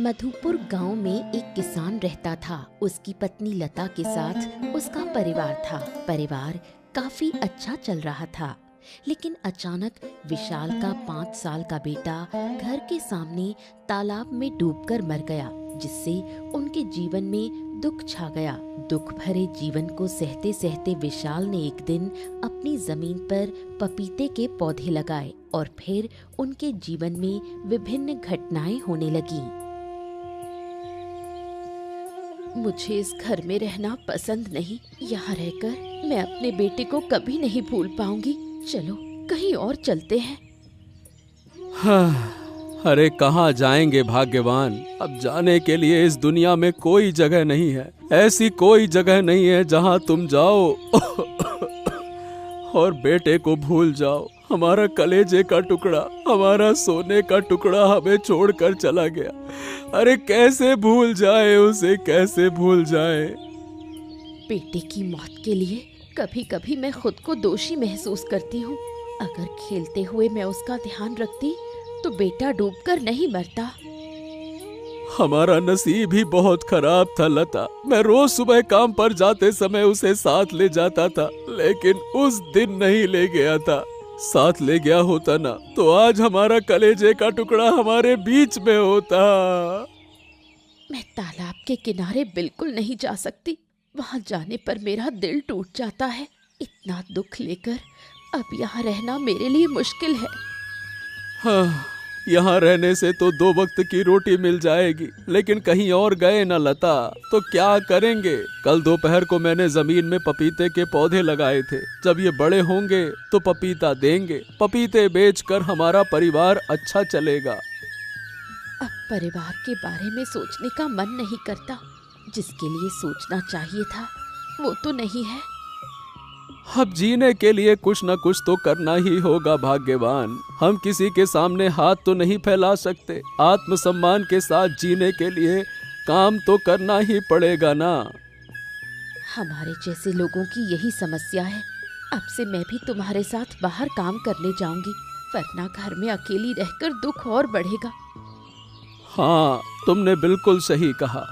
मधुपुर गांव में एक किसान रहता था। उसकी पत्नी लता के साथ उसका परिवार था। परिवार काफी अच्छा चल रहा था, लेकिन अचानक विशाल का 5 साल का बेटा घर के सामने तालाब में डूबकर मर गया, जिससे उनके जीवन में दुख छा गया। दुख भरे जीवन को सहते सहते विशाल ने एक दिन अपनी जमीन पर पपीते के पौधे लगाए और फिर उनके जीवन में विभिन्न घटनाएं होने लगीं। मुझे इस घर में रहना पसंद नहीं। यहाँ रहकर मैं अपने बेटे को कभी नहीं भूल पाऊंगी। चलो कहीं और चलते हैं। हाँ, अरे कहाँ जाएंगे भाग्यवान। अब जाने के लिए इस दुनिया में कोई जगह नहीं है। ऐसी कोई जगह नहीं है जहाँ तुम जाओ और बेटे को भूल जाओ। हमारा कलेजे का टुकड़ा, हमारा सोने का टुकड़ा हमें छोड़कर चला गया। अरे कैसे भूल जाए उसे, कैसे भूल जाए। बेटे की मौत के लिए कभी कभी मैं खुद को दोषी महसूस करती हूँ। अगर खेलते हुए मैं उसका ध्यान रखती तो बेटा डूबकर नहीं मरता। हमारा नसीब ही बहुत खराब था लता। मैं रोज सुबह काम पर जाते समय उसे साथ ले जाता था, लेकिन उस दिन नहीं ले गया था। साथ ले गया होता ना तो आज हमारा कलेजे का टुकड़ा हमारे बीच में होता। मैं तालाब के किनारे बिल्कुल नहीं जा सकती। वहाँ जाने पर मेरा दिल टूट जाता है। इतना दुख लेकर अब यहाँ रहना मेरे लिए मुश्किल है। हाँ, यहाँ रहने से तो 2 वक्त की रोटी मिल जाएगी, लेकिन कहीं और गए ना लता तो क्या करेंगे। कल दोपहर को मैंने जमीन में पपीते के पौधे लगाए थे। जब ये बड़े होंगे तो पपीता देंगे। पपीते बेचकर हमारा परिवार अच्छा चलेगा। अब परिवार के बारे में सोचने का मन नहीं करता। जिसके लिए सोचना चाहिए था वो तो नहीं है। अब जीने के लिए कुछ न कुछ तो करना ही होगा भाग्यवान। हम किसी के सामने हाथ तो नहीं फैला सकते। आत्मसम्मान के साथ जीने के लिए काम तो करना ही पड़ेगा ना। हमारे जैसे लोगों की यही समस्या है। अब से मैं भी तुम्हारे साथ बाहर काम करने जाऊंगी, वरना घर में अकेली रहकर दुख और बढ़ेगा। हाँ, तुमने बिल्कुल सही कहा।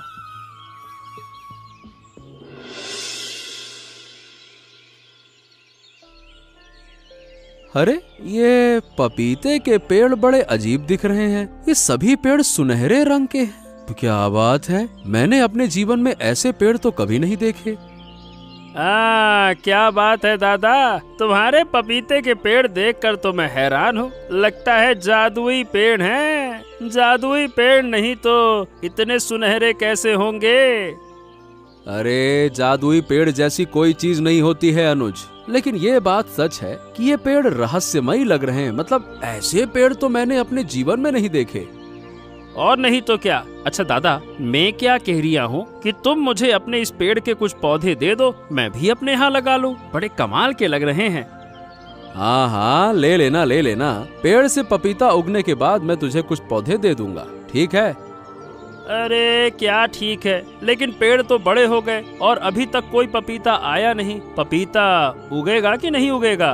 अरे ये पपीते के पेड़ बड़े अजीब दिख रहे हैं। ये सभी पेड़ सुनहरे रंग के हैं। तो क्या बात है, मैंने अपने जीवन में ऐसे पेड़ तो कभी नहीं देखे। क्या बात है दादा, तुम्हारे पपीते के पेड़ देखकर तो मैं हैरान हूँ। लगता है जादुई पेड़ हैं। जादुई पेड़ नहीं तो इतने सुनहरे कैसे होंगे। अरे जादुई पेड़ जैसी कोई चीज नहीं होती है अनुज, लेकिन ये बात सच है कि ये पेड़ रहस्यमयी लग रहे हैं। मतलब ऐसे पेड़ तो मैंने अपने जीवन में नहीं देखे। और नहीं तो क्या। अच्छा दादा, मैं क्या कह रही हूँ कि तुम मुझे अपने इस पेड़ के कुछ पौधे दे दो, मैं भी अपने यहाँ लगा लूँ। बड़े कमाल के लग रहे हैं। हाँ हाँ, ले लेना ले लेना। पेड़ से पपीता उगने के बाद मैं तुझे कुछ पौधे दे दूंगा, ठीक है। अरे क्या ठीक है, लेकिन पेड़ तो बड़े हो गए और अभी तक कोई पपीता आया नहीं। पपीता उगेगा कि नहीं उगेगा?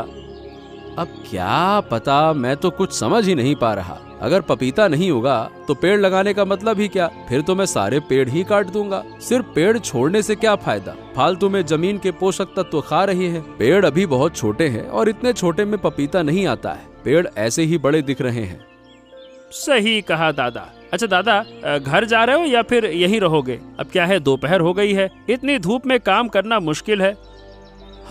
अब क्या पता, मैं तो कुछ समझ ही नहीं पा रहा। अगर पपीता नहीं उगा तो पेड़ लगाने का मतलब ही क्या? फिर तो मैं सारे पेड़ ही काट दूंगा। सिर्फ पेड़ छोड़ने से क्या फायदा? फालतू में जमीन के पोषक तत्व खा रही है। पेड़ अभी बहुत छोटे हैं और इतने छोटे में पपीता नहीं आता है। पेड़ ऐसे ही बड़े दिख रहे हैं। सही कहा दादा। अच्छा दादा, घर जा रहे हो या फिर यहीं रहोगे? अब क्या है, दोपहर हो गई है, इतनी धूप में काम करना मुश्किल है।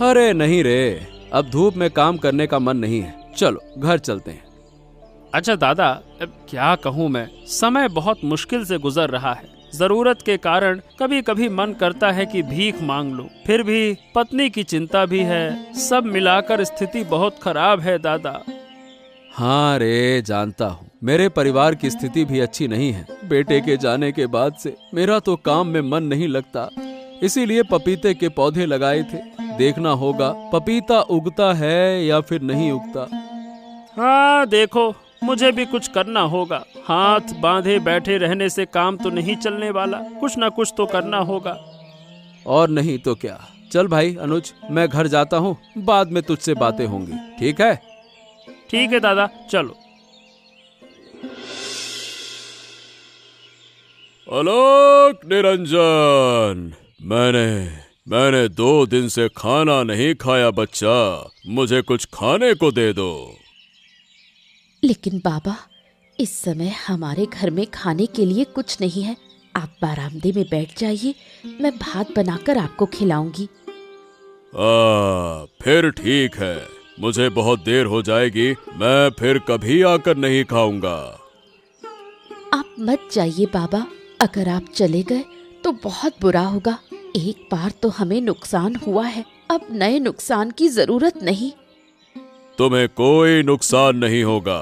अरे नहीं रे, अब धूप में काम करने का मन नहीं है। चलो घर चलते हैं। अच्छा दादा, अब क्या कहूँ मैं, समय बहुत मुश्किल से गुजर रहा है। जरूरत के कारण कभी कभी मन करता है कि भीख मांग लूं, फिर भी पत्नी की चिंता भी है। सब मिलाकर स्थिति बहुत खराब है दादा। हाँ रे, जानता हूँ। मेरे परिवार की स्थिति भी अच्छी नहीं है। बेटे के जाने के बाद से मेरा तो काम में मन नहीं लगता, इसीलिए पपीते के पौधे लगाए थे। देखना होगा पपीता उगता है या फिर नहीं उगता। हाँ देखो, मुझे भी कुछ करना होगा। हाथ बांधे बैठे रहने से काम तो नहीं चलने वाला, कुछ ना कुछ तो करना होगा। और नहीं तो क्या। चल भाई अनुज, मैं घर जाता हूँ, बाद में तुझसे बातें होंगी, ठीक है? ठीक है दादा, चलो। अलक निरंजन, मैंने 2 दिन से खाना नहीं खाया बच्चा, मुझे कुछ खाने को दे दो। लेकिन बाबा, इस समय हमारे घर में खाने के लिए कुछ नहीं है। आप बरामदे में बैठ जाइए, मैं भात बनाकर आपको खिलाऊंगी। फिर ठीक है, मुझे बहुत देर हो जाएगी, मैं फिर कभी आकर नहीं खाऊंगा। आप मत जाइए बाबा, अगर आप चले गए तो बहुत बुरा होगा। एक बार तो हमें नुकसान हुआ है, अब नए नुकसान की जरूरत नहीं। तुम्हें कोई नुकसान नहीं होगा।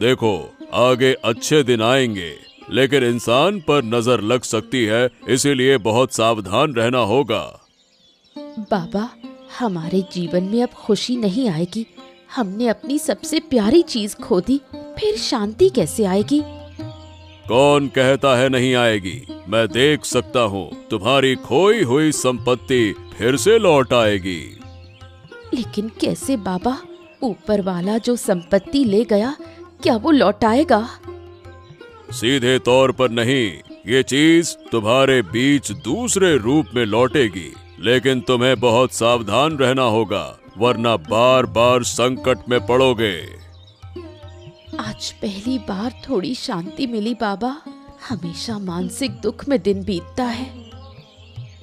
देखो, आगे अच्छे दिन आएंगे, लेकिन इंसान पर नजर लग सकती है, इसीलिए बहुत सावधान रहना होगा। बाबा, हमारे जीवन में अब खुशी नहीं आएगी। हमने अपनी सबसे प्यारी चीज खो दी, फिर शांति कैसे आएगी? कौन कहता है नहीं आएगी? मैं देख सकता हूँ, तुम्हारी खोई हुई संपत्ति फिर से लौट आएगी। लेकिन कैसे बाबा? ऊपर वाला जो संपत्ति ले गया, क्या वो लौट आएगा? सीधे तौर पर नहीं, ये चीज तुम्हारे बीच दूसरे रूप में लौटेगी, लेकिन तुम्हें बहुत सावधान रहना होगा, वरना बार बार संकट में पड़ोगे। आज पहली बार थोड़ी शांति मिली बाबा। हमेशा मानसिक दुख में दिन बीतता है।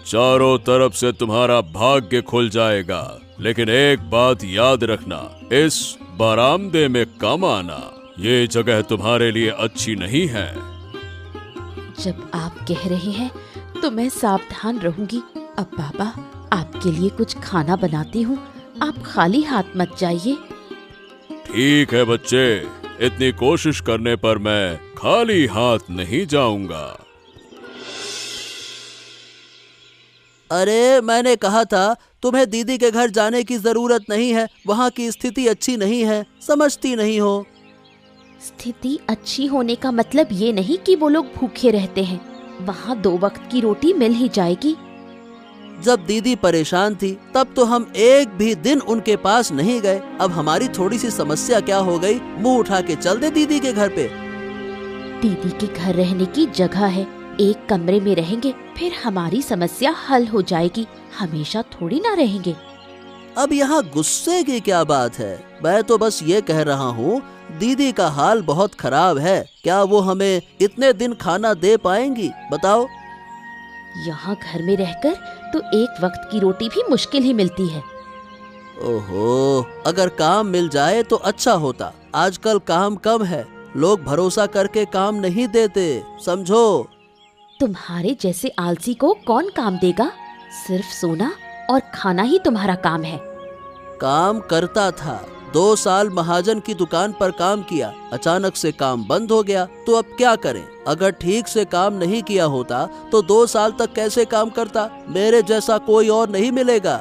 चारों तरफ से तुम्हारा भाग्य खुल जाएगा, लेकिन एक बात याद रखना, इस बरामदे में कम आना, ये जगह तुम्हारे लिए अच्छी नहीं है। जब आप कह रहे हैं तो मैं सावधान रहूंगी। अब बाबा, आपके लिए कुछ खाना बनाती हूँ, आप खाली हाथ मत जाइए। ठीक है बच्चे, इतनी कोशिश करने पर मैं खाली हाथ नहीं जाऊंगा। अरे, मैंने कहा था तुम्हें दीदी के घर जाने की जरूरत नहीं है, वहाँ की स्थिति अच्छी नहीं है, समझती नहीं हो। स्थिति अच्छी होने का मतलब ये नहीं कि वो लोग भूखे रहते हैं। वहाँ 2 वक्त की रोटी मिल ही जाएगी। जब दीदी परेशान थी तब तो हम एक भी दिन उनके पास नहीं गए। अब हमारी थोड़ी सी समस्या क्या हो गई, मुंह उठा के चल दे दीदी के घर पे। दीदी के घर रहने की जगह है, एक कमरे में रहेंगे, फिर हमारी समस्या हल हो जाएगी। हमेशा थोड़ी ना रहेंगे। अब यहाँ गुस्से की क्या बात है? मैं तो बस ये कह रहा हूँ, दीदी का हाल बहुत खराब है। क्या वो हमें इतने दिन खाना दे पाएंगी, बताओ? यहाँ घर में रहकर तो 1 वक्त की रोटी भी मुश्किल ही मिलती है। ओहो, अगर काम मिल जाए तो अच्छा होता। आजकल काम कम है, लोग भरोसा करके काम नहीं देते, समझो। तुम्हारे जैसे आलसी को कौन काम देगा? सिर्फ सोना और खाना ही तुम्हारा काम है। काम करता था, 2 साल महाजन की दुकान पर काम किया, अचानक से काम बंद हो गया, तो अब क्या करें? अगर ठीक से काम नहीं किया होता तो 2 साल तक कैसे काम करता? मेरे जैसा कोई और नहीं मिलेगा।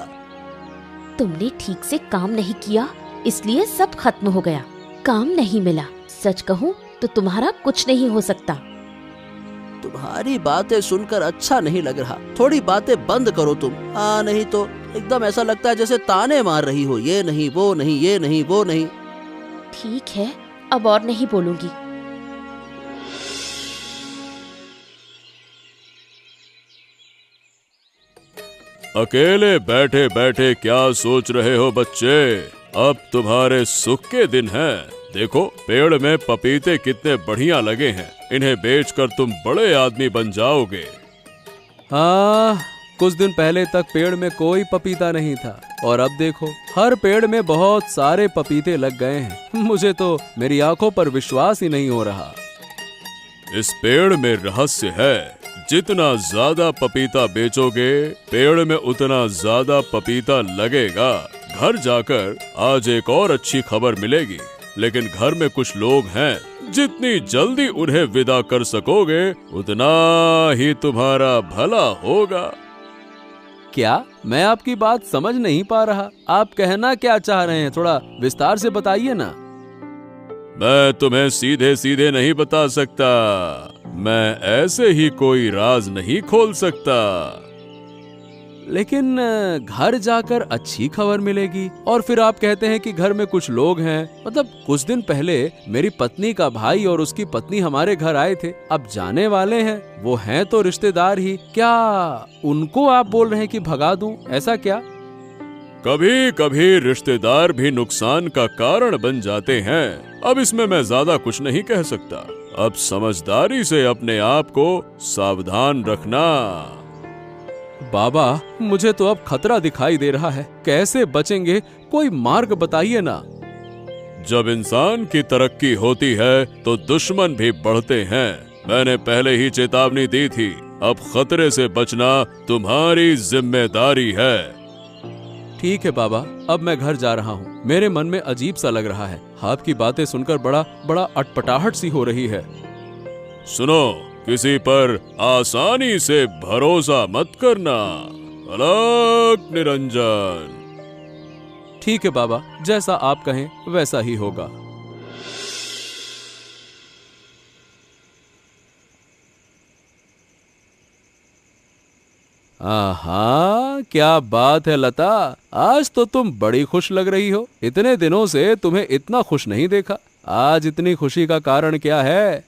तुमने ठीक से काम नहीं किया, इसलिए सब खत्म हो गया। काम नहीं मिला, सच कहूँ तो तुम्हारा कुछ नहीं हो सकता। तुम्हारी बातें सुनकर अच्छा नहीं लग रहा, थोड़ी बातें बंद करो तुम। नहीं तो एकदम ऐसा लगता है जैसे ताने मार रही हो, ये नहीं वो नहीं, ये नहीं वो नहीं। ठीक है, अब और नहीं बोलूंगी। अकेले बैठे बैठे क्या सोच रहे हो बच्चे? अब तुम्हारे सुख के दिन हैं। देखो, पेड़ में पपीते कितने बढ़िया लगे हैं, इन्हें बेचकर तुम बड़े आदमी बन जाओगे। हाँ, कुछ दिन पहले तक पेड़ में कोई पपीता नहीं था, और अब देखो हर पेड़ में बहुत सारे पपीते लग गए हैं। मुझे तो मेरी आंखों पर विश्वास ही नहीं हो रहा। इस पेड़ में रहस्य है, जितना ज्यादा पपीता बेचोगे, पेड़ में उतना ज्यादा पपीता लगेगा। घर जाकर आज एक और अच्छी खबर मिलेगी, लेकिन घर में कुछ लोग हैं, जितनी जल्दी उन्हें विदा कर सकोगे उतना ही तुम्हारा भला होगा। क्या? मैं आपकी बात समझ नहीं पा रहा। आप कहना क्या चाह रहे हैं? थोड़ा विस्तार से बताइए ना। मैं तुम्हें सीधे सीधे नहीं बता सकता, मैं ऐसे ही कोई राज नहीं खोल सकता। लेकिन घर जाकर अच्छी खबर मिलेगी। और फिर आप कहते हैं कि घर में कुछ लोग हैं। मतलब कुछ दिन पहले मेरी पत्नी का भाई और उसकी पत्नी हमारे घर आए थे। अब जाने वाले हैं, वो हैं तो रिश्तेदार ही, क्या उनको आप बोल रहे हैं कि भगा दूं? ऐसा क्या? कभी कभी रिश्तेदार भी नुकसान का कारण बन जाते हैं। अब इसमें मैं ज्यादा कुछ नहीं कह सकता। अब समझदारी से अपने आप को सावधान रखना। बाबा, मुझे तो अब खतरा दिखाई दे रहा है। कैसे बचेंगे? कोई मार्ग बताइए ना। जब इंसान की तरक्की होती है तो दुश्मन भी बढ़ते हैं। मैंने पहले ही चेतावनी दी थी। अब खतरे से बचना तुम्हारी जिम्मेदारी है। ठीक है बाबा, अब मैं घर जा रहा हूँ। मेरे मन में अजीब सा लग रहा है। आपकी बातें सुनकर बड़ा अटपटाहट सी हो रही है। सुनो, किसी पर आसानी से भरोसा मत करना। अलग निरंजन। ठीक है बाबा, जैसा आप कहें वैसा ही होगा। आहा, क्या बात है लता, आज तो तुम बड़ी खुश लग रही हो। इतने दिनों से तुम्हें इतना खुश नहीं देखा। आज इतनी खुशी का कारण क्या है?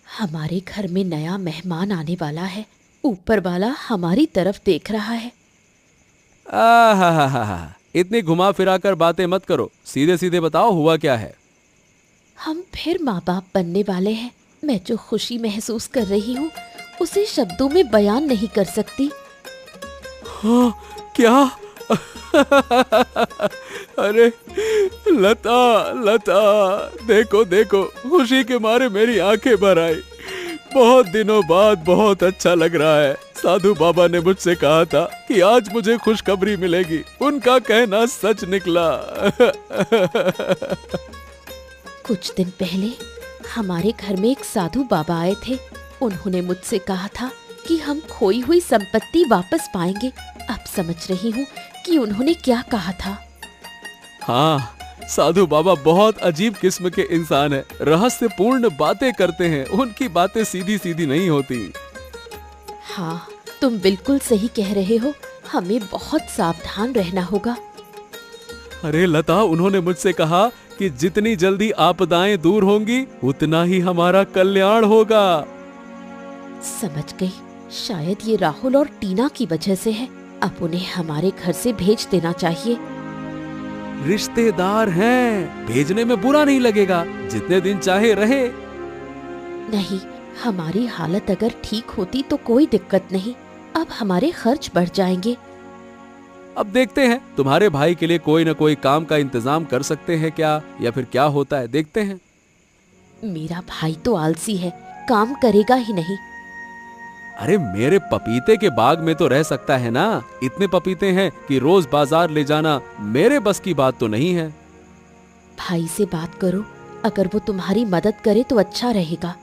हमारे घर में नया मेहमान आने वाला है। ऊपर वाला हमारी तरफ देख रहा है। आहा, इतनी घुमा फिरा कर बातें मत करो। सीधे सीधे बताओ, हुआ क्या है? हम फिर माँ बाप बनने वाले हैं। मैं जो खुशी महसूस कर रही हूँ उसे शब्दों में बयान नहीं कर सकती। हाँ, क्या? अरे लता, देखो देखो, खुशी के मारे मेरी आंखें भर आई। बहुत दिनों बाद बहुत अच्छा लग रहा है। साधु बाबा ने मुझसे कहा था कि आज मुझे खुशखबरी मिलेगी। उनका कहना सच निकला। कुछ दिन पहले हमारे घर में एक साधु बाबा आए थे। उन्होंने मुझसे कहा था कि हम खोई हुई संपत्ति वापस पाएंगे। अब समझ रही हूँ कि उन्होंने क्या कहा था। हाँ, साधु बाबा बहुत अजीब किस्म के इंसान है। रहस्यपूर्ण बातें करते हैं। उनकी बातें सीधी सीधी नहीं होती। हाँ, तुम बिल्कुल सही कह रहे हो। हमें बहुत सावधान रहना होगा। अरे लता, उन्होंने मुझसे कहा कि जितनी जल्दी आपदाएं दूर होंगी उतना ही हमारा कल्याण होगा। समझ गई, शायद ये राहुल और टीना की वजह से है। अब उन्हें हमारे घर से भेज देना चाहिए। रिश्तेदार हैं, भेजने में बुरा नहीं लगेगा। जितने दिन चाहे रहे। नहीं, हमारी हालत अगर ठीक होती तो कोई दिक्कत नहीं। अब हमारे खर्च बढ़ जाएंगे। अब देखते हैं, तुम्हारे भाई के लिए कोई न कोई काम का इंतजाम कर सकते हैं क्या, या फिर क्या होता है, देखते हैं। मेरा भाई तो आलसी है, काम करेगा ही नहीं। अरे मेरे पपीते के बाग में तो रह सकता है ना। इतने पपीते हैं कि रोज बाजार ले जाना मेरे बस की बात तो नहीं है। भाई से बात करो, अगर वो तुम्हारी मदद करे तो अच्छा रहेगा।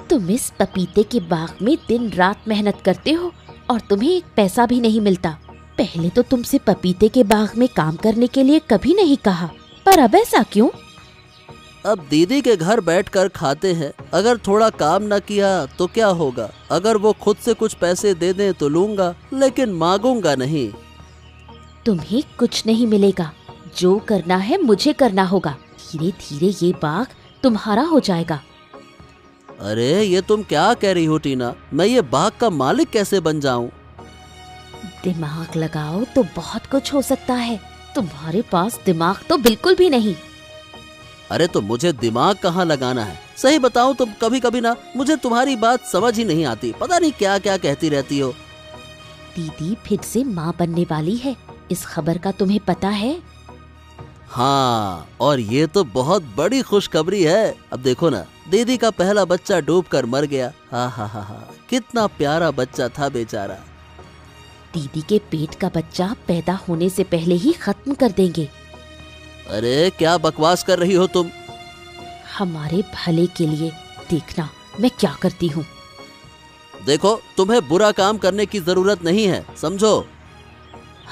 तुम इस पपीते के बाग में दिन रात मेहनत करते हो और तुम्हें एक पैसा भी नहीं मिलता। पहले तो तुमसे पपीते के बाग में काम करने के लिए कभी नहीं कहा, पर अब ऐसा क्यों? अब दीदी के घर बैठकर खाते हैं। अगर थोड़ा काम न किया तो क्या होगा? अगर वो खुद से कुछ पैसे दे दें तो लूंगा, लेकिन मांगूंगा नहीं। तुम्हें कुछ नहीं मिलेगा। जो करना है मुझे करना होगा। धीरे धीरे ये बाग तुम्हारा हो जाएगा। अरे ये तुम क्या कह रही हो टीना? मैं ये बाग का मालिक कैसे बन जाऊं? दिमाग लगाओ तो बहुत कुछ हो सकता है। तुम्हारे पास दिमाग तो बिल्कुल भी नहीं। अरे तो मुझे दिमाग कहाँ लगाना है? सही बताऊं तो कभी कभी ना मुझे तुम्हारी बात समझ ही नहीं आती। पता नहीं क्या क्या कहती रहती हो। दीदी फिर से माँ बनने वाली है, इस खबर का तुम्हें पता है? हाँ, और ये तो बहुत बड़ी खुशखबरी है। अब देखो ना, दीदी का पहला बच्चा डूबकर मर गया। हा हा हा हा, कितना प्यारा बच्चा था बेचारा। दीदी के पेट का बच्चा पैदा होने से पहले ही खत्म कर देंगे। अरे क्या बकवास कर रही हो तुम? हमारे भले के लिए, देखना मैं क्या करती हूँ। देखो, तुम्हें बुरा काम करने की जरूरत नहीं है, समझो।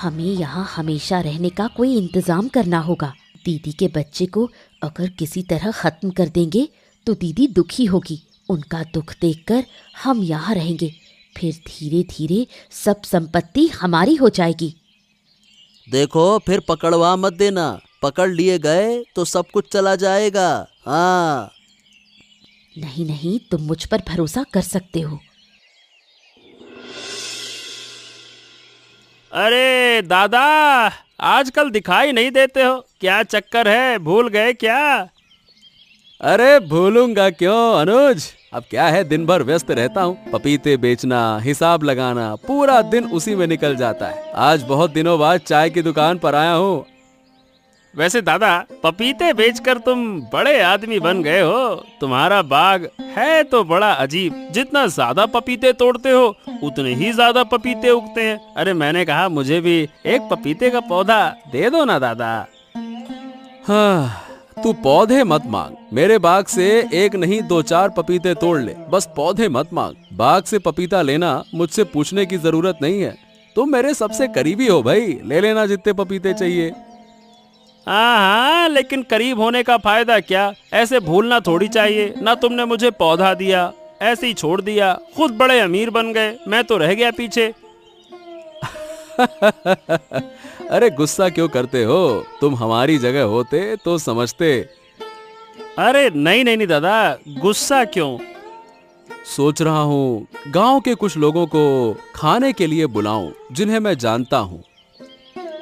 हमें यहाँ हमेशा रहने का कोई इंतजाम करना होगा। दीदी के बच्चे को अगर किसी तरह खत्म कर देंगे तो दीदी दुखी होगी। उनका दुख देखकर हम यहाँ रहेंगे, फिर धीरे धीरे सब संपत्ति हमारी हो जाएगी। देखो फिर पकड़वा मत देना, पकड़ लिए गए तो सब कुछ चला जाएगा। हाँ। नहीं नहीं, तुम मुझ पर भरोसा कर सकते हो। अरे दादा, आजकल दिखाई नहीं देते हो, क्या चक्कर है, भूल गए क्या? अरे भूलूंगा क्यों अनुज, अब क्या है, दिन भर व्यस्त रहता हूँ। पपीते बेचना, हिसाब लगाना, पूरा दिन उसी में निकल जाता है। आज बहुत दिनों बाद चाय की दुकान पर आया हूँ। वैसे दादा, पपीते बेचकर तुम बड़े आदमी बन गए हो। तुम्हारा बाग है तो बड़ा अजीब, जितना ज्यादा पपीते तोड़ते हो उतने ही ज्यादा पपीते उगते हैं। अरे मैंने कहा मुझे भी एक पपीते का पौधा दे दो ना दादा। हाँ, तू पौधे मत मांग, मेरे बाग से एक नहीं 2-4 पपीते तोड़ ले, बस पौधे मत मांग। बाग से पपीता लेना मुझसे पूछने की जरूरत नहीं है। तुम मेरे सबसे करीबी हो भाई, ले लेना जितने पपीते चाहिए। हाँ, लेकिन करीब होने का फायदा क्या? ऐसे भूलना थोड़ी चाहिए। ना तुमने मुझे पौधा दिया, ऐसे ही छोड़ दिया, खुद बड़े अमीर बन गए, मैं तो रह गया पीछे। अरे गुस्सा क्यों करते हो, तुम हमारी जगह होते तो समझते। अरे नहीं नहीं नहीं दादा, गुस्सा क्यों? सोच रहा हूँ गांव के कुछ लोगों को खाने के लिए बुलाऊं, जिन्हें मैं जानता हूँ।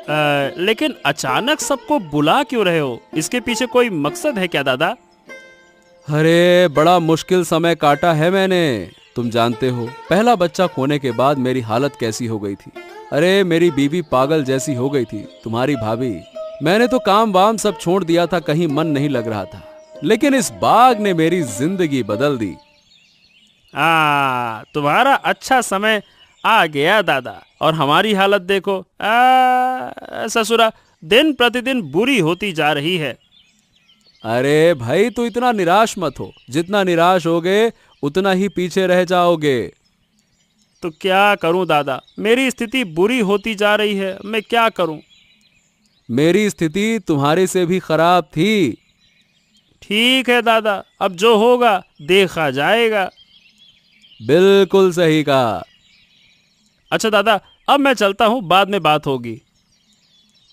लेकिन अचानक सबको बुला क्यों रहे हो? इसके पीछे कोई मकसद है क्या दादा? अरे बड़ा मुश्किल समय काटा है मैंने, तुम जानते हो पहला बच्चा खोने के बाद मेरी हालत कैसी हो गई थी। अरे मेरी बीवी पागल जैसी हो गई थी, तुम्हारी भाभी। मैंने तो काम वाम सब छोड़ दिया था, कहीं मन नहीं लग रहा था, लेकिन इस बाग ने मेरी जिंदगी बदल दी। तुम्हारा अच्छा समय आ गया दादा, और हमारी हालत देखो। ससुरा दिन प्रतिदिन बुरी होती जा रही है। अरे भाई तू इतना निराश मत हो, जितना निराश होगे उतना ही पीछे रह जाओगे। तो क्या करूं दादा, मेरी स्थिति बुरी होती जा रही है, मैं क्या करूं? मेरी स्थिति तुम्हारी से भी खराब थी। ठीक है दादा, अब जो होगा देखा जाएगा। बिल्कुल सही कहा। अच्छा दादा, अब मैं चलता हूँ, बाद में बात होगी।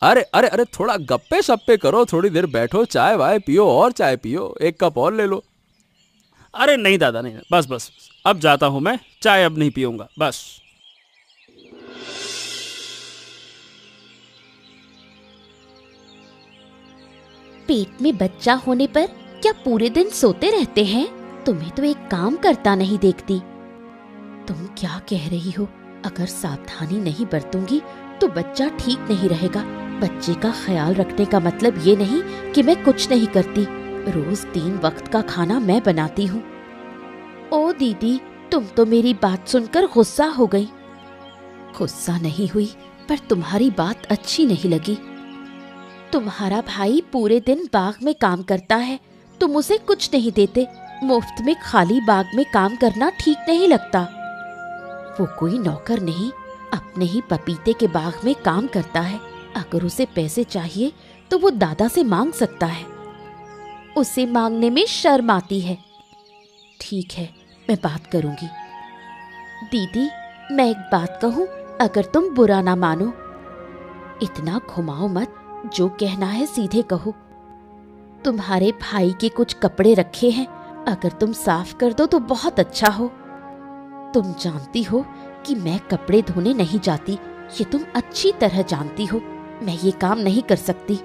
अरे अरे अरे, थोड़ा गप्पे शप्पे करो, थोड़ी देर बैठो, चाय वाय पियो, और चाय पियो, एक कप और ले लो। अरे नहीं दादा, नहीं, बस बस, अब जाता हूँ मैं, चाय अब नहीं पीऊंगा, बस। पेट में बच्चा होने पर क्या पूरे दिन सोते रहते हैं? तुम्हें तो एक काम करता नहीं देखती। तुम क्या कह रही हो? अगर सावधानी नहीं बरतूंगी तो बच्चा ठीक नहीं रहेगा। बच्चे का ख्याल रखने का मतलब ये नहीं कि मैं कुछ नहीं करती। रोज 3 वक्त का खाना मैं बनाती हूँ। ओ दीदी, तुम तो मेरी बात सुनकर गुस्सा हो गई। गुस्सा नहीं हुई, पर तुम्हारी बात अच्छी नहीं लगी। तुम्हारा भाई पूरे दिन बाग में काम करता है, तुम उसे कुछ नहीं देते। मुफ्त में खाली बाग में काम करना ठीक नहीं लगता। वो कोई नौकर नहीं, अपने ही पपीते के बाग में काम करता है। अगर उसे पैसे चाहिए तो वो दादा से मांग सकता है। उसे मांगने में शर्म आती है। ठीक है, मैं बात करूंगी। दीदी, मैं एक बात कहूं, अगर तुम बुरा ना मानो। इतना घुमाओ मत, जो कहना है सीधे कहो। तुम्हारे भाई के कुछ कपड़े रखे हैं, अगर तुम साफ कर दो तो बहुत अच्छा हो। तुम जानती हो कि मैं कपड़े धोने नहीं जाती, ये तुम अच्छी तरह जानती हो। मैं ये काम नहीं कर सकती।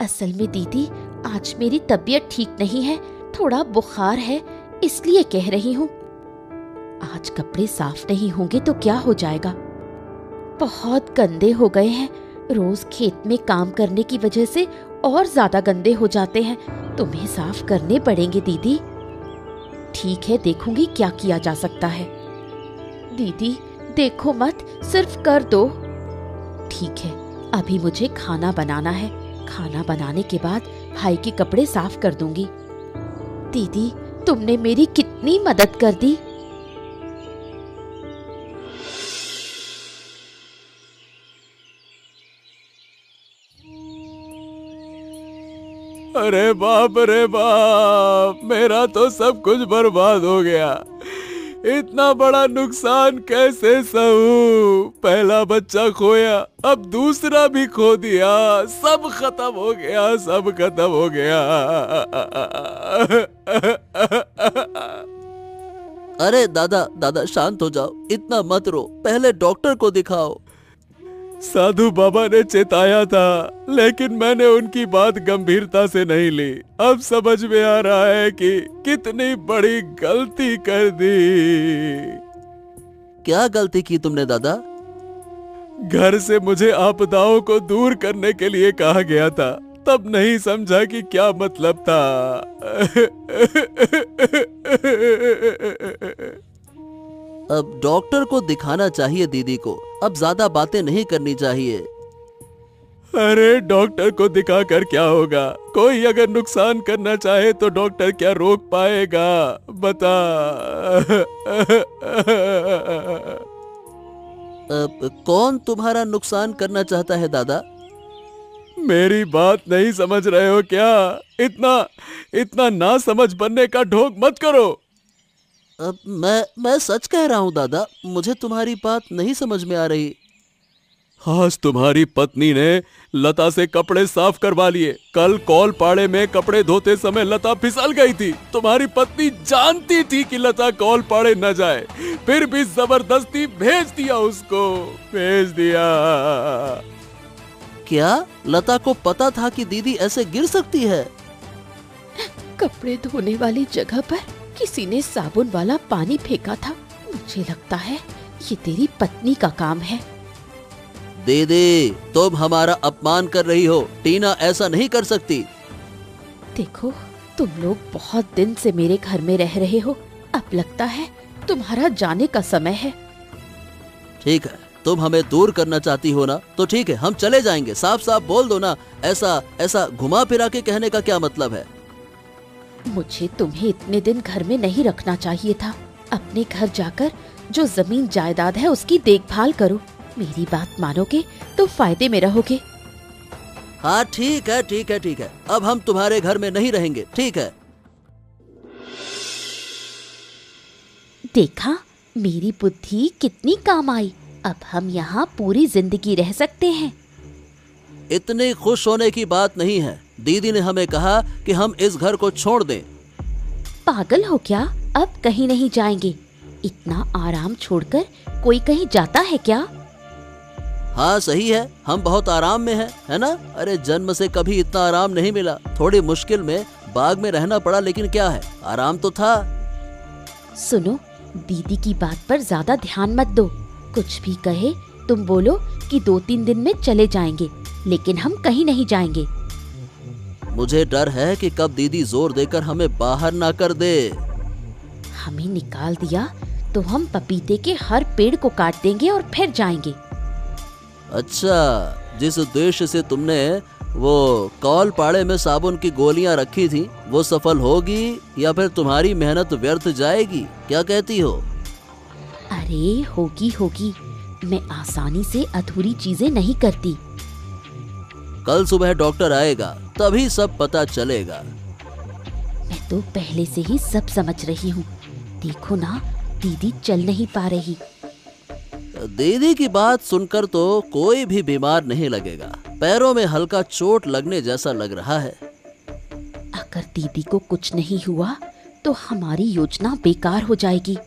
असल में दीदी, आज मेरी तबीयत ठीक नहीं है, थोड़ा बुखार है, इसलिए कह रही हूँ। आज कपड़े साफ नहीं होंगे तो क्या हो जाएगा? बहुत गंदे हो गए हैं, रोज खेत में काम करने की वजह से और ज्यादा गंदे हो जाते हैं। तुम्हें साफ करने पड़ेंगे दीदी। ठीक है, देखूंगी क्या किया जा सकता है। दीदी देखो मत, सिर्फ कर दो। ठीक है, अभी मुझे खाना बनाना है, खाना बनाने के बाद भाई के कपड़े साफ कर दूंगी। दीदी, तुमने मेरी कितनी मदद कर दी। अरे बाप, मेरा तो सब कुछ बर्बाद हो गया। इतना बड़ा नुकसान कैसे सहूं? पहला बच्चा खोया, अब दूसरा भी खो दिया। सब खत्म हो गया, सब खत्म हो गया। अरे दादा दादा शांत हो जाओ, इतना मत रो, पहले डॉक्टर को दिखाओ। साधु बाबा ने चेताया था, लेकिन मैंने उनकी बात गंभीरता से नहीं ली। अब समझ में आ रहा है कि कितनी बड़ी गलती कर दी। क्या गलती की तुमने दादा? घर से मुझे आपदाओं को दूर करने के लिए कहा गया था, तब नहीं समझा कि क्या मतलब था। अब डॉक्टर को दिखाना चाहिए दीदी को, अब ज्यादा बातें नहीं करनी चाहिए। अरे डॉक्टर को दिखाकर क्या होगा? कोई अगर नुकसान करना चाहे तो डॉक्टर क्या रोक पाएगा? बता। अब कौन तुम्हारा नुकसान करना चाहता है दादा? मेरी बात नहीं समझ रहे हो क्या? इतना ना समझ बनने का ढोंग मत करो। अब मैं सच कह रहा हूँ दादा, मुझे तुम्हारी बात नहीं समझ में आ रही। आज तुम्हारी पत्नी ने लता से कपड़े साफ करवा लिए। कल कौलपाड़े में कपड़े धोते समय लता फिसल गई थी। तुम्हारी पत्नी जानती थी कि लता कौलपाड़े न जाए, फिर भी जबरदस्ती भेज दिया उसको, भेज दिया। क्या लता को पता था कि दीदी ऐसे गिर सकती है? कपड़े धोने वाली जगह पर किसी ने साबुन वाला पानी फेंका था। मुझे लगता है ये तेरी पत्नी का काम है। दीदी तुम हमारा अपमान कर रही हो, टीना ऐसा नहीं कर सकती। देखो, तुम लोग बहुत दिन से मेरे घर में रह रहे हो, अब लगता है तुम्हारा जाने का समय है। ठीक है, तुम हमें दूर करना चाहती हो ना, तो ठीक है, हम चले जाएंगे। साफ साफ बोल दो ना, ऐसा घुमा फिरा के कहने का क्या मतलब है? मुझे तुम्हें इतने दिन घर में नहीं रखना चाहिए था। अपने घर जाकर जो जमीन जायदाद है उसकी देखभाल करो। मेरी बात मानोगे तो फायदे में रहोगे। हाँ ठीक है, ठीक है, ठीक है, अब हम तुम्हारे घर में नहीं रहेंगे, ठीक है। देखा, मेरी बुद्धि कितनी काम आई। अब हम यहाँ पूरी जिंदगी रह सकते हैं। इतनी खुश होने की बात नहीं है। दीदी ने हमें कहा कि हम इस घर को छोड़ दें। पागल हो क्या? अब कहीं नहीं जाएंगे। इतना आराम छोड़कर कोई कहीं जाता है क्या? हाँ सही है, हम बहुत आराम में हैं, है ना? अरे जन्म से कभी इतना आराम नहीं मिला। थोड़ी मुश्किल में बाग में रहना पड़ा, लेकिन क्या है, आराम तो था। सुनो, दीदी की बात पर ज्यादा ध्यान मत दो। कुछ भी कहे तुम बोलो कि 2-3 दिन में चले जाएंगे, लेकिन हम कहीं नहीं जाएंगे। मुझे डर है कि कब दीदी जोर देकर हमें बाहर ना कर दे। हमें निकाल दिया तो हम पपीते के हर पेड़ को काट देंगे और फिर जाएंगे। अच्छा, जिस उद्देश्य से तुमने वो कौलपाड़े में साबुन की गोलियां रखी थी, वो सफल होगी या फिर तुम्हारी मेहनत व्यर्थ जाएगी? क्या कहती हो? अरे होगी। मैं आसानी से अधूरी चीजें नहीं करती। कल सुबह डॉक्टर आएगा, तभी सब पता चलेगा। मैं तो पहले से ही सब समझ रही हूँ। देखो ना, दीदी चल नहीं पा रही। दीदी की बात सुनकर तो कोई भी बीमार नहीं लगेगा। पैरों में हल्का चोट लगने जैसा लग रहा है। अगर दीदी को कुछ नहीं हुआ तो हमारी योजना बेकार हो जाएगी।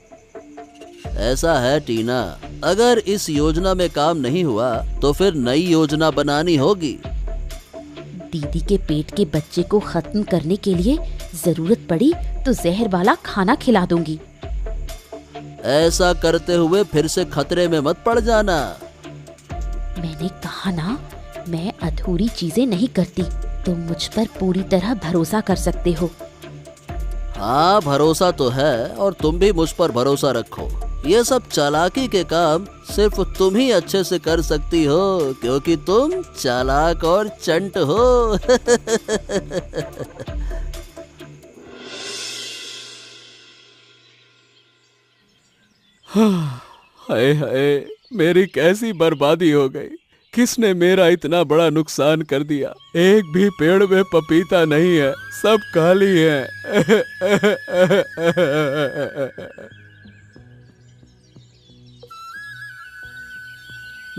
ऐसा है टीना, अगर इस योजना में काम नहीं हुआ तो फिर नई योजना बनानी होगी। दीदी के पेट के बच्चे को खत्म करने के लिए जरूरत पड़ी तो जहर वाला खाना खिला दूंगी। ऐसा करते हुए फिर से खतरे में मत पड़ जाना। मैंने कहा ना, मैं अधूरी चीजें नहीं करती। तुम मुझ पर पूरी तरह भरोसा कर सकते हो। हाँ भरोसा तो है, और तुम भी मुझ पर भरोसा रखो। ये सब चालाकी के काम सिर्फ तुम ही अच्छे से कर सकती हो, क्योंकि तुम चालाक और चंट हो। हाय हाय, मेरी कैसी बर्बादी हो गई। किसने मेरा इतना बड़ा नुकसान कर दिया? एक भी पेड़ में पपीता नहीं है, सब खाली है।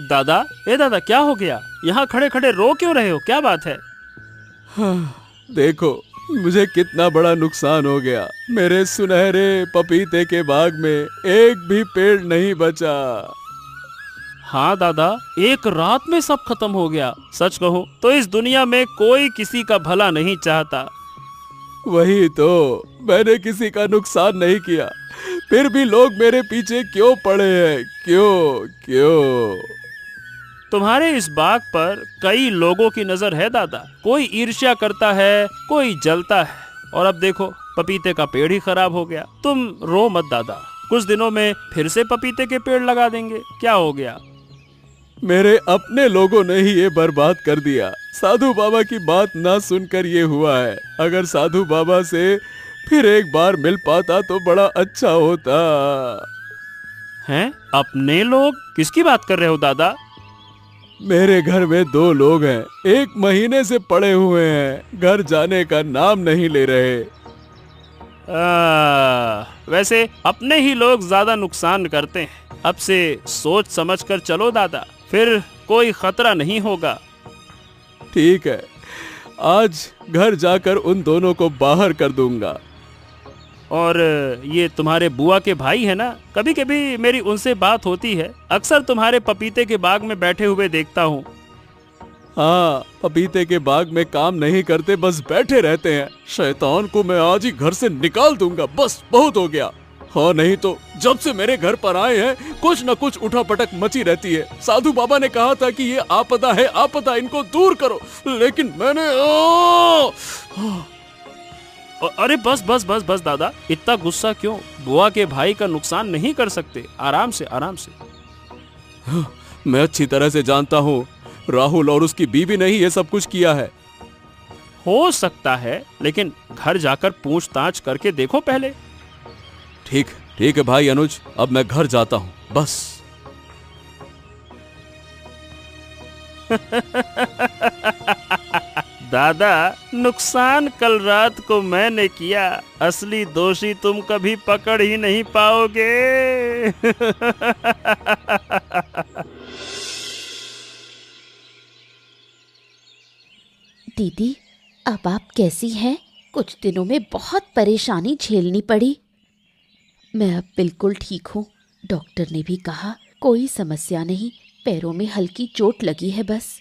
दादा, ए दादा, क्या हो गया? यहाँ खड़े खड़े रो क्यों रहे हो? क्या बात है? देखो मुझे कितना बड़ा नुकसान हो गया। मेरे सुनहरे पपीते के बाग में एक भी पेड़ नहीं बचा। हाँ दादा, एक रात में सब खत्म हो गया। सच कहूँ तो इस दुनिया में कोई किसी का भला नहीं चाहता। वही तो, मैंने किसी का नुकसान नहीं किया, फिर भी लोग मेरे पीछे क्यों पड़े हैं? क्यों क्यों? तुम्हारे इस बाग पर कई लोगों की नजर है दादा। कोई ईर्ष्या करता है, कोई जलता है, और अब देखो पपीते का पेड़ ही खराब हो गया। तुम रो मत दादा, कुछ दिनों में फिर से पपीते के पेड़ लगा देंगे। क्या हो गया? मेरे अपने लोगों ने ही ये बर्बाद कर दिया। साधु बाबा की बात ना सुनकर ये हुआ है। अगर साधु बाबा से फिर एक बार मिल पाता तो बड़ा अच्छा होता। हैं? अपने लोग? किसकी बात कर रहे हो दादा? मेरे घर में 2 लोग हैं, 1 महीने से पड़े हुए हैं, घर जाने का नाम नहीं ले रहे। वैसे अपने ही लोग ज्यादा नुकसान करते हैं। अब से सोच समझ कर चलो दादा, फिर कोई खतरा नहीं होगा। ठीक है, आज घर जाकर उन दोनों को बाहर कर दूंगा। और ये तुम्हारे बुआ के भाई है ना? कभी कभी मेरी उनसे बात होती है। अक्सर तुम्हारे पपीते के बाग में बैठे हुए देखता हूँ। हाँ, पपीते के बाग में काम नहीं करते, बस बैठे रहते हैं। शैतान को मैं आज ही घर से निकाल दूंगा, बस बहुत हो गया। हाँ, नहीं तो जब से मेरे घर पर आए हैं कुछ न कुछ उठापटक मची रहती है। साधु बाबा ने कहा था कि ये आपदा है, आपदा, इनको दूर करो, लेकिन मैंने अरे बस बस बस बस दादा, इतना गुस्सा क्यों? बुआ के भाई का नुकसान नहीं कर सकते। आराम से आराम से। मैं अच्छी तरह से जानता हूँ, राहुल और उसकी बीवी ने ही ये सब कुछ किया है। हो सकता है, लेकिन घर जाकर पूछताछ करके देखो पहले। ठीक है भाई अनुज, अब मैं घर जाता हूँ, बस। दादा, नुकसान कल रात को मैंने किया, असली दोषी तुम कभी पकड़ ही नहीं पाओगे। दीदी, अब आप कैसी हैं? कुछ दिनों में बहुत परेशानी झेलनी पड़ी। मैं अब बिल्कुल ठीक हूँ। डॉक्टर ने भी कहा कोई समस्या नहीं, पैरों में हल्की चोट लगी है बस।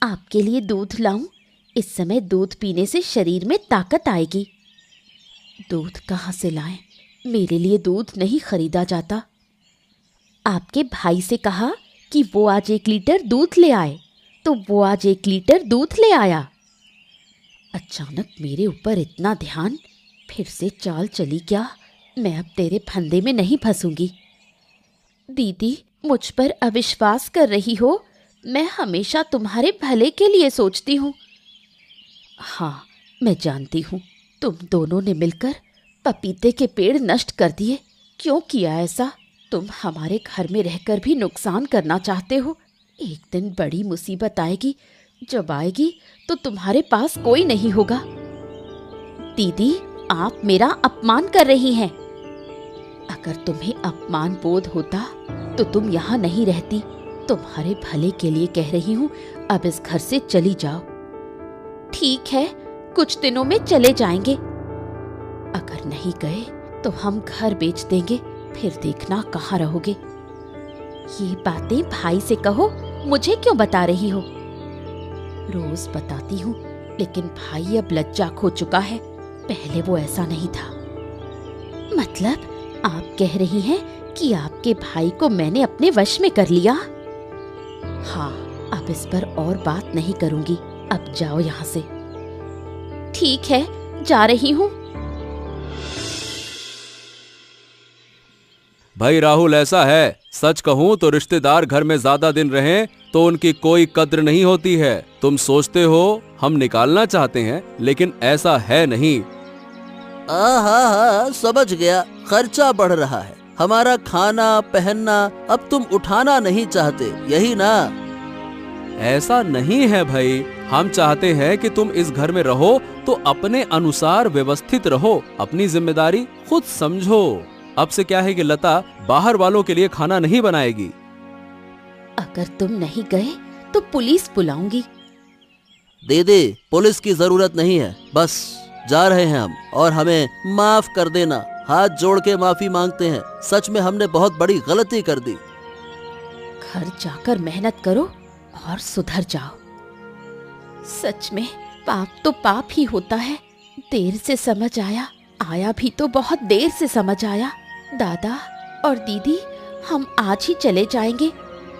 आपके लिए दूध लाऊं? इस समय दूध पीने से शरीर में ताकत आएगी। दूध कहाँ से लाएं? मेरे लिए दूध नहीं खरीदा जाता। आपके भाई से कहा कि वो आज 1 लीटर दूध ले आए, तो वो आज 1 लीटर दूध ले आया। अचानक मेरे ऊपर इतना ध्यान, फिर से चाल चली क्या? मैं अब तेरे फंदे में नहीं फंसूंगी। दीदी, मुझ पर अविश्वास कर रही हो? मैं हमेशा तुम्हारे भले के लिए सोचती हूँ। हाँ, मैं जानती हूँ, तुम दोनों ने मिलकर पपीते के पेड़ नष्ट कर दिए। क्यों किया ऐसा? तुम हमारे घर में रहकर भी नुकसान करना चाहते हो। एक दिन बड़ी मुसीबत आएगी, जब आएगी तो तुम्हारे पास कोई नहीं होगा। दीदी, आप मेरा अपमान कर रही हैं। अगर तुम्हें अपमान बोध होता तो तुम यहाँ नहीं रहती। तुम्हारे भले के लिए कह रही हूँ, अब इस घर से चली जाओ। ठीक है, कुछ दिनों में चले जाएंगे। अगर नहीं गए तो हम घर बेच देंगे, फिर देखना कहाँ रहोगे। ये बातें भाई से कहो, मुझे क्यों बता रही हो? रोज बताती हूँ, लेकिन भाई अब लज्जा खो चुका है। पहले वो ऐसा नहीं था। मतलब आप कह रही हैं कि आपके भाई को मैंने अपने वश में कर लिया? हाँ, अब इस पर और बात नहीं करूंगी। अब जाओ यहाँ से। ठीक है, जा रही हूँ। भाई राहुल, ऐसा है, सच कहूँ तो रिश्तेदार घर में ज्यादा दिन रहें तो उनकी कोई कद्र नहीं होती है। तुम सोचते हो हम निकालना चाहते हैं, लेकिन ऐसा है नहीं। हाँ, समझ गया। खर्चा बढ़ रहा है, हमारा खाना पहनना अब तुम उठाना नहीं चाहते, यही ना? ऐसा नहीं है भाई, हम चाहते हैं कि तुम इस घर में रहो तो अपने अनुसार व्यवस्थित रहो, अपनी जिम्मेदारी खुद समझो। अब से क्या है कि लता बाहर वालों के लिए खाना नहीं बनाएगी। अगर तुम नहीं गए तो पुलिस बुलाऊंगी। दीदी, पुलिस की जरूरत नहीं है, बस जा रहे हैं हम, और हमें माफ कर देना। हाथ जोड़ के माफी मांगते हैं, सच में हमने बहुत बड़ी गलती कर दी। घर जाकर मेहनत करो और सुधर जाओ। सच में पाप तो पाप ही होता है। देर से समझ आया, आया भी तो बहुत देर से समझ आया। दादा और दीदी, हम आज ही चले जाएंगे,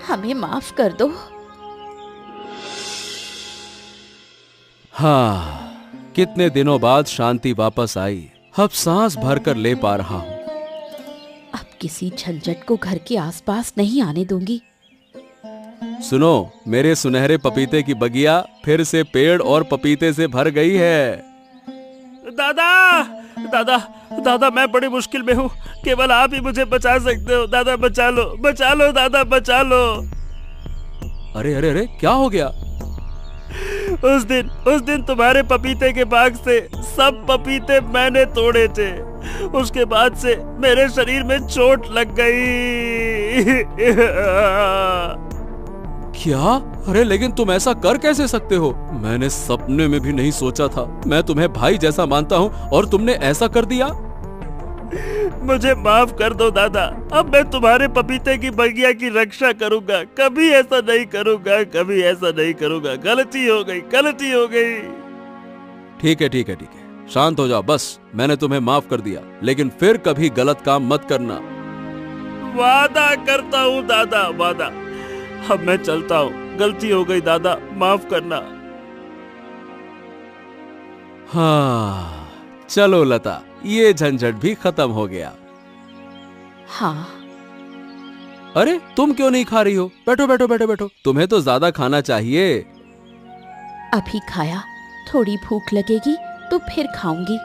हमें माफ कर दो। हाँ, कितने दिनों बाद शांति वापस आई। अब सांस भरकर ले पा रहा हूँ। अब किसी झंझट को घर के आसपास नहीं आने दूंगी। सुनो, मेरे सुनहरे पपीते की बगिया फिर से पेड़ और पपीते से भर गई है। दादा दादा दादा, मैं बड़ी मुश्किल में हूँ, केवल आप ही मुझे बचा सकते हो। दादा बचा लो, बचा लो दादा, बचा लो। अरे अरे अरे, क्या हो गया? उस दिन तुम्हारे पपीते के बाग से सब पपीते मैंने तोड़े थे। उसके बाद से मेरे शरीर में चोट लग गई। क्या? अरे लेकिन तुम ऐसा कर कैसे सकते हो? मैंने सपने में भी नहीं सोचा था। मैं तुम्हें भाई जैसा मानता हूँ और तुमने ऐसा कर दिया। मुझे माफ कर दो दादा, अब मैं तुम्हारे पपीते की बगिया की रक्षा करूंगा। कभी ऐसा नहीं करूंगा, कभी ऐसा नहीं करूंगा। गलती हो गई, गलती हो गई। ठीक है ठीक है ठीक है, शांत हो जाओ। बस मैंने तुम्हें माफ कर दिया, लेकिन फिर कभी गलत काम मत करना। वादा करता हूँ दादा, वादा। अब मैं चलता हूँ, गलती हो गई दादा, माफ करना। हाँ चलो लता, ये झंझट भी खत्म हो गया। हाँ। अरे तुम क्यों नहीं खा रही हो? बैठो बैठो बैठो बैठो, तुम्हें तो ज्यादा खाना चाहिए। अभी खाया, थोड़ी भूख लगेगी तो फिर खाऊंगी।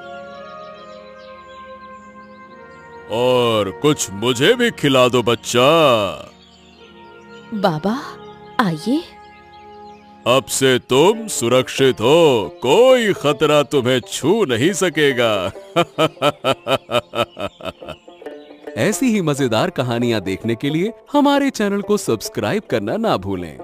और कुछ मुझे भी खिला दो बच्चा। बाबा आइए। अब से तुम सुरक्षित हो, कोई खतरा तुम्हें छू नहीं सकेगा। ऐसी ही मजेदार कहानियां देखने के लिए हमारे चैनल को सब्सक्राइब करना ना भूलें।